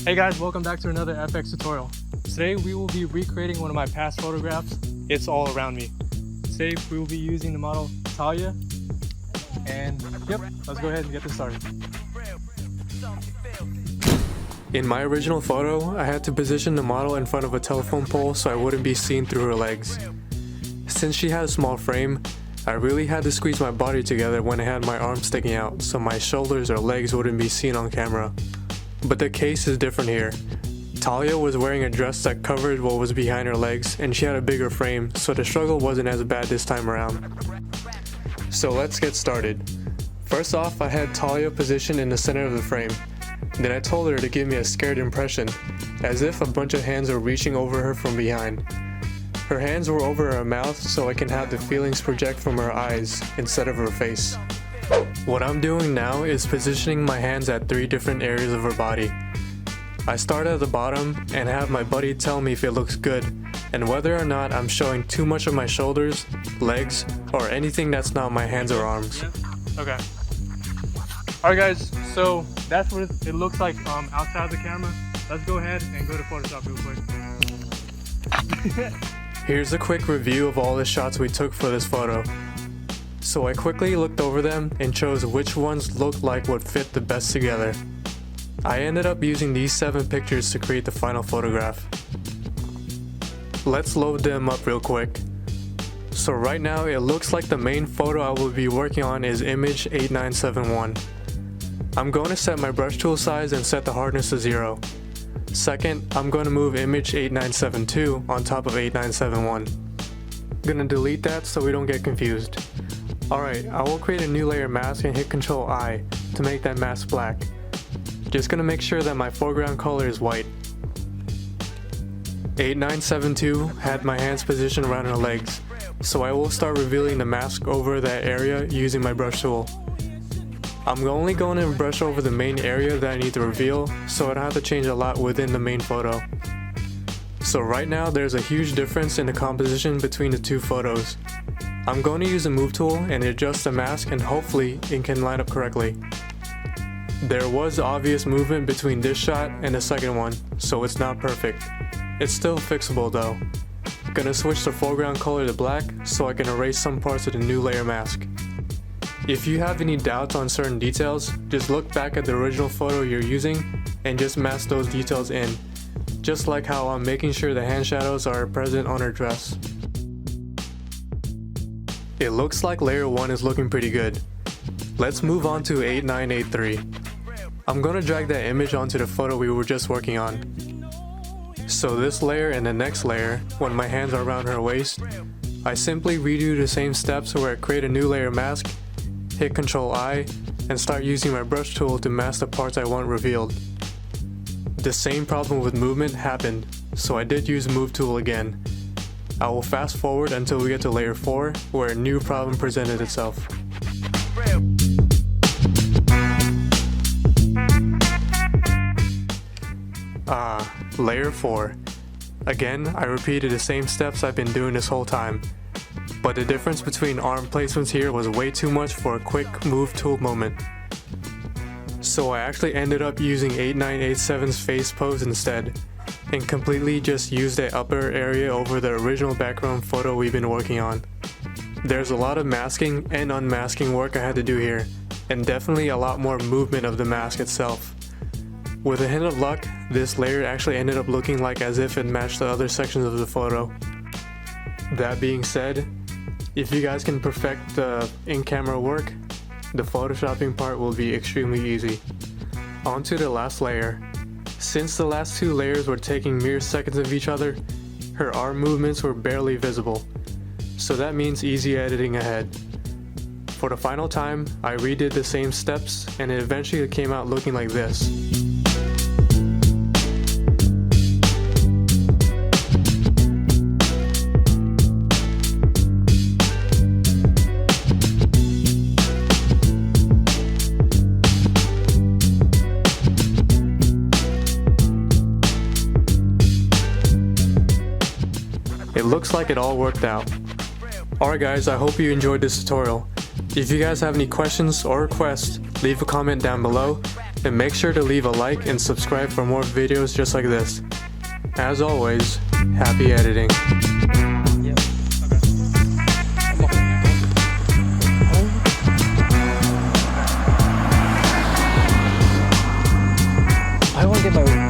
Hey guys, welcome back to another FX tutorial. Today we will be recreating one of my past photographs. It's all around me. Today we will be using the model Talya. And yep, let's go ahead and get this started. In my original photo, I had to position the model in front of a telephone pole so I wouldn't be seen through her legs. Since she had a small frame, I really had to squeeze my body together when I had my arms sticking out so my shoulders or legs wouldn't be seen on camera. But the case is different here. Talya was wearing a dress that covered what was behind her legs and she had a bigger frame, so the struggle wasn't as bad this time around. So let's get started. First off, I had Talya positioned in the center of the frame. Then I told her to give me a scared impression, as if a bunch of hands were reaching over her from behind. Her hands were over her mouth so I can have the feelings project from her eyes instead of her face. What I'm doing now is positioning my hands at 3 different areas of her body. I start at the bottom and have my buddy tell me if it looks good and whether or not I'm showing too much of my shoulders, legs, or anything that's not my hands or arms. Okay. Alright guys, so that's what it looks like outside the camera. Let's go ahead and go to Photoshop real quick. Here's a quick review of all the shots we took for this photo. So I quickly looked over them and chose which ones looked like would fit the best together. I ended up using these 7 pictures to create the final photograph. Let's load them up real quick. So right now it looks like the main photo I will be working on is image 8971. I'm going to set my brush tool size and set the hardness to 0. Second, I'm going to move image 8972 on top of 8971. Gonna delete that so we don't get confused. Alright, I will create a new layer mask and hit Ctrl I to make that mask black. Just gonna make sure that my foreground color is white. 8972 had my hands positioned around her legs, so I will start revealing the mask over that area using my brush tool. I'm only going to brush over the main area that I need to reveal, so I don't have to change a lot within the main photo. So right now there's a huge difference in the composition between the 2 photos. I'm going to use the move tool and adjust the mask and hopefully it can line up correctly. There was obvious movement between this shot and the second one, so it's not perfect. It's still fixable though. Gonna switch the foreground color to black so I can erase some parts of the new layer mask. If you have any doubts on certain details, just look back at the original photo you're using and just mask those details in. Just like how I'm making sure the hand shadows are present on her dress. It looks like layer 1 is looking pretty good. Let's move on to 8983. I'm gonna drag that image onto the photo we were just working on. So this layer and the next layer, when my hands are around her waist, I simply redo the same steps where I create a new layer mask, hit Ctrl I, and start using my brush tool to mask the parts I want revealed. The same problem with movement happened, so I did use the move tool again. I will fast forward until we get to layer 4, where a new problem presented itself. Layer 4. Again, I repeated the same steps I've been doing this whole time, but the difference between arm placements here was way too much for a quick move tool moment. So I actually ended up using 8987's face pose instead, and completely just used the upper area over the original background photo we've been working on. There's a lot of masking and unmasking work I had to do here, and definitely a lot more movement of the mask itself. With a hint of luck, this layer actually ended up looking like as if it matched the other sections of the photo. That being said, if you guys can perfect the in-camera work, the photoshopping part will be extremely easy. On to the last layer. Since the last 2 layers were taking mere seconds of each other, her arm movements were barely visible, so that means easy editing ahead. For the final time, I redid the same steps and it eventually came out looking like this. It looks like it all worked out. Alright guys, I hope you enjoyed this tutorial. If you guys have any questions or requests, leave a comment down below, and make sure to leave a like and subscribe for more videos just like this. As always, happy editing. I want to get my